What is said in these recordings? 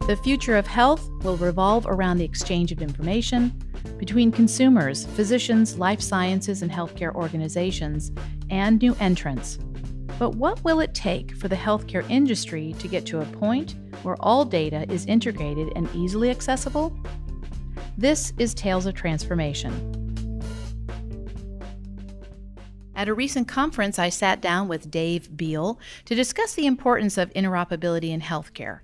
The future of health will revolve around the exchange of information between consumers, physicians, life sciences and healthcare organizations, and new entrants. But what will it take for the healthcare industry to get to a point where all data is integrated and easily accessible? This is Tales of Transformation. At a recent conference, I sat down with Dave Beal to discuss the importance of interoperability in healthcare,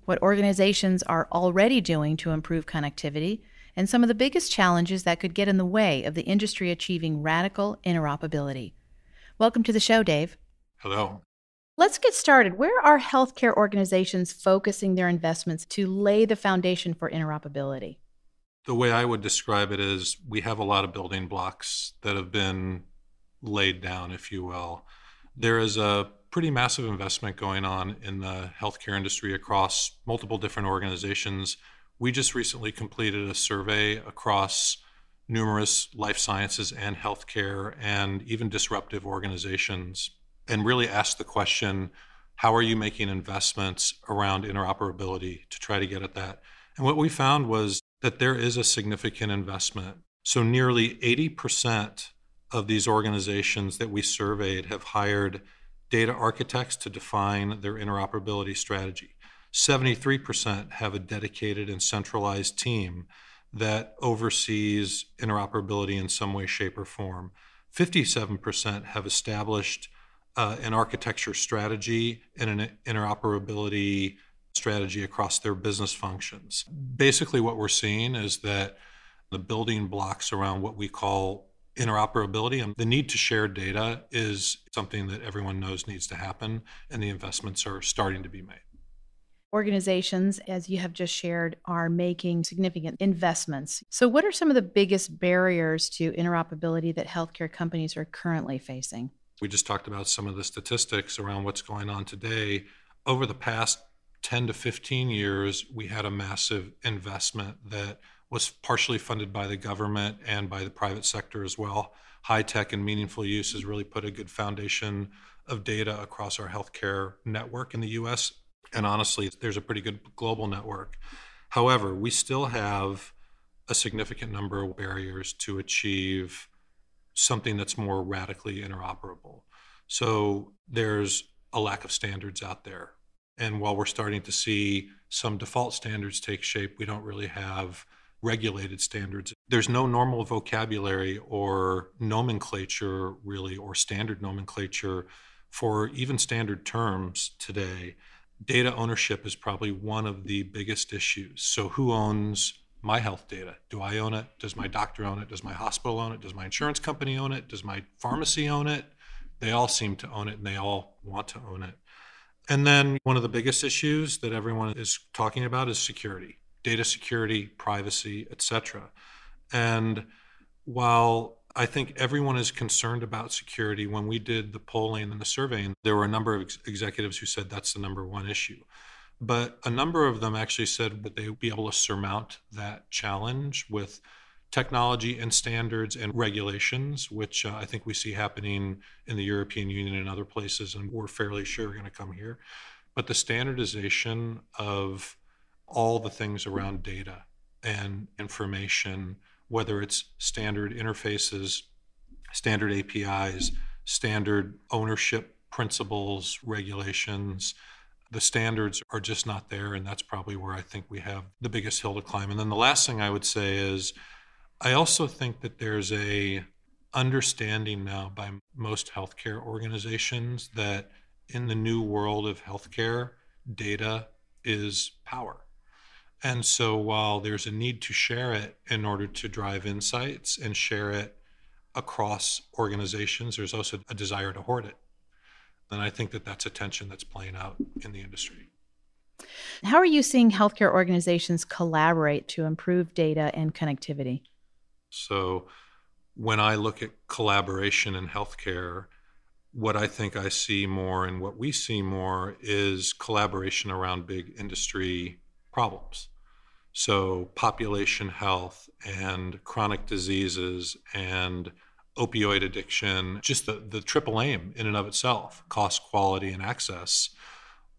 what organizations are already doing to improve connectivity, and some of the biggest challenges that could get in the way of the industry achieving radical interoperability. Welcome to the show, Dave. Hello. Let's get started. Where are healthcare organizations focusing their investments to lay the foundation for interoperability? The way I would describe it is we have a lot of building blocks that have been laid down, if you will. There is a pretty massive investment going on in the healthcare industry across multiple different organizations. We just recently completed a survey across numerous life sciences and healthcare and even disruptive organizations, and really asked the question, how are you making investments around interoperability to try to get at that? And what we found was that there is a significant investment. So nearly 80% of these organizations that we surveyed have hired data architects to define their interoperability strategy. 73% have a dedicated and centralized team that oversees interoperability in some way, shape, or form. 57% have established an architecture strategy and an interoperability strategy across their business functions. Basically, what we're seeing is that the building blocks around what we call interoperability and the need to share data is something that everyone knows needs to happen, and the investments are starting to be made. Organizations, as you have just shared, are making significant investments. So what are some of the biggest barriers to interoperability that healthcare companies are currently facing? We just talked about some of the statistics around what's going on today. Over the past 10 to 15 years, we had a massive investment that was partially funded by the government and by the private sector as well. High tech and meaningful use has really put a good foundation of data across our healthcare network in the US. And honestly, there's a pretty good global network. However, we still have a significant number of barriers to achieve something that's more radically interoperable. So there's a lack of standards out there. And while we're starting to see some default standards take shape, we don't really have regulated standards. There's no normal vocabulary or nomenclature really, or standard nomenclature for even standard terms today. Data ownership is probably one of the biggest issues. So who owns my health data? Do I own it? Does my doctor own it? Does my hospital own it? Does my insurance company own it? Does my pharmacy own it? They all seem to own it, and they all want to own it. And then one of the biggest issues that everyone is talking about is security. Data security, privacy, etc. And while I think everyone is concerned about security, when we did the polling and the surveying, there were a number of executives who said that's the number one issue. But a number of them actually said that they would be able to surmount that challenge with technology and standards and regulations, which I think we see happening in the European Union and other places, and we're fairly sure are going to come here. But the standardization of all the things around data and information, whether it's standard interfaces, standard APIs, standard ownership principles, regulations, the standards are just not there. And that's probably where I think we have the biggest hill to climb. And then the last thing I would say is, I also think that there's a understanding now by most healthcare organizations that in the new world of healthcare, data is power. And so while there's a need to share it in order to drive insights and share it across organizations, there's also a desire to hoard it. And I think that that's a tension that's playing out in the industry. How are you seeing healthcare organizations collaborate to improve data and connectivity? So when I look at collaboration in healthcare, what I think I see more and what we see more is collaboration around big industry problems. So population health and chronic diseases and opioid addiction, just the triple aim in and of itself, cost, quality, and access,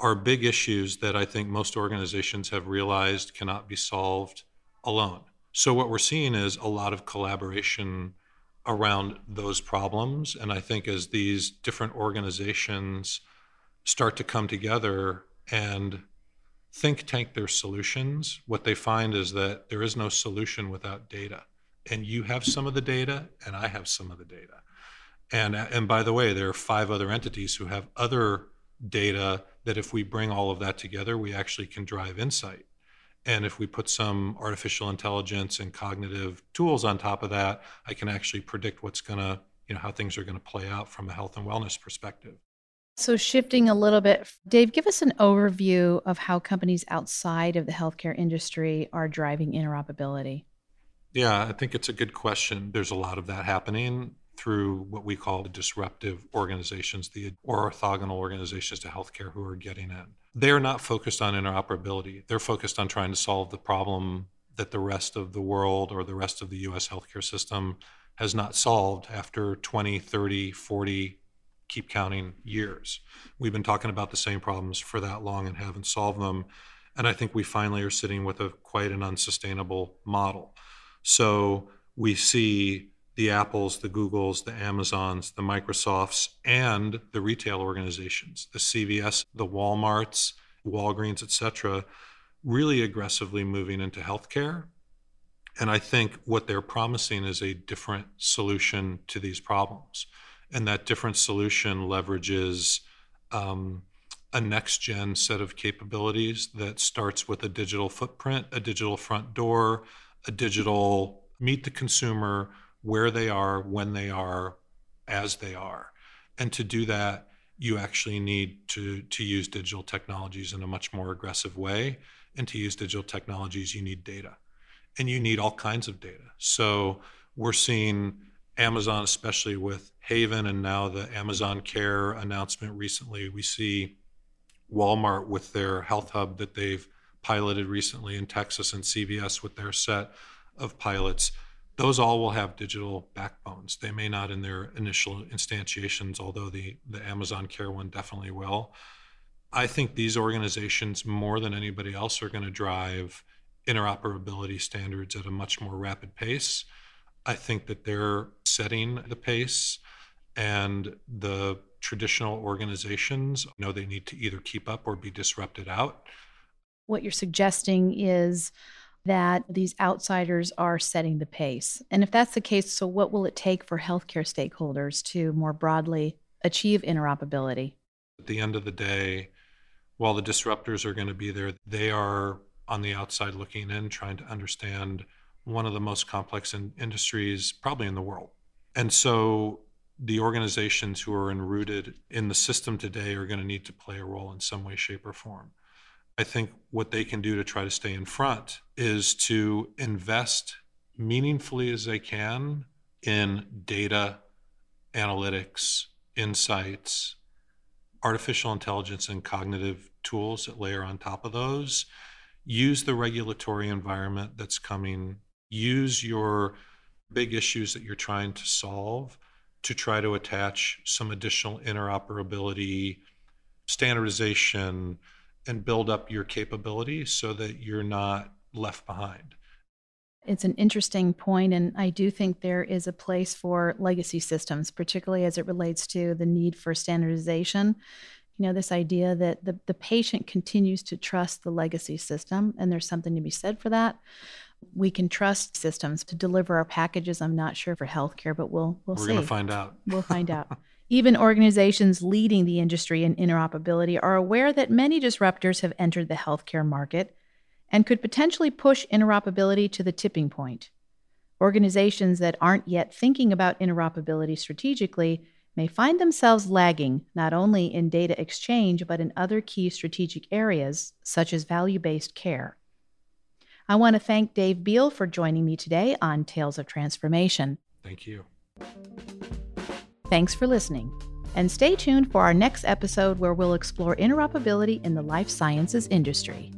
are big issues that I think most organizations have realized cannot be solved alone. So what we're seeing is a lot of collaboration around those problems. And I think as these different organizations start to come together and think tank their solutions, what they find is that there is no solution without data. And you have some of the data, and I have some of the data. And by the way, there are 5 other entities who have other data that if we bring all of that together, we actually can drive insight. And if we put some artificial intelligence and cognitive tools on top of that, I can actually predict what's going to, how things are going to play out from a health and wellness perspective. So shifting a little bit, Dave, give us an overview of how companies outside of the healthcare industry are driving interoperability. Yeah, I think it's a good question. There's a lot of that happening through what we call the disruptive organizations, the orthogonal organizations to healthcare who are getting in. They're not focused on interoperability. They're focused on trying to solve the problem that the rest of the world or the rest of the US healthcare system has not solved after 20, 30, 40, keep counting years. We've been talking about the same problems for that long and haven't solved them. And I think we finally are sitting with quite an unsustainable model. So we see the Apples, the Googles, the Amazons, the Microsofts, and the retail organizations, the CVS, the Walmarts, Walgreens, et cetera, really aggressively moving into healthcare. And I think what they're promising is a different solution to these problems. And that different solution leverages a next-gen set of capabilities that starts with a digital footprint, a digital front door, a digital meet the consumer where they are, when they are, as they are. And to do that, you actually need to use digital technologies in a much more aggressive way. And to use digital technologies, you need data. And you need all kinds of data. So we're seeing Amazon, especially with Haven and now the Amazon Care announcement recently. We see Walmart with their health hub that they've piloted recently in Texas, and CVS with their set of pilots. Those all will have digital backbones. They may not in their initial instantiations, although the Amazon Care one definitely will. I think these organizations, more than anybody else, are going to drive interoperability standards at a much more rapid pace. I think that they're setting the pace, and the traditional organizations know they need to either keep up or be disrupted out. What you're suggesting is that these outsiders are setting the pace. And if that's the case, so what will it take for healthcare stakeholders to more broadly achieve interoperability? At the end of the day, while the disruptors are going to be there, they are on the outside looking in, trying to understand one of the most complex industries probably in the world. And so the organizations who are rooted in the system today are going to need to play a role in some way, shape, or form. I think what they can do to try to stay in front is to invest meaningfully as they can in data, analytics, insights, artificial intelligence, and cognitive tools that layer on top of those. Use the regulatory environment that's coming. Use your big issues that you're trying to solve to try to attach some additional interoperability, standardization, and build up your capability so that you're not left behind. It's an interesting point, and I do think there is a place for legacy systems, particularly as it relates to the need for standardization. You know, this idea that the patient continues to trust the legacy system, and there's something to be said for that. We can trust systems to deliver our packages. I'm not sure for healthcare, but we'll see. We're going to find out. We'll find out. Even organizations leading the industry in interoperability are aware that many disruptors have entered the healthcare market and could potentially push interoperability to the tipping point. Organizations that aren't yet thinking about interoperability strategically may find themselves lagging not only in data exchange, but in other key strategic areas, such as value-based care. I want to thank Dave Beal for joining me today on Tales of Transformation. Thank you. Thanks for listening, and stay tuned for our next episode where we'll explore interoperability in the life sciences industry.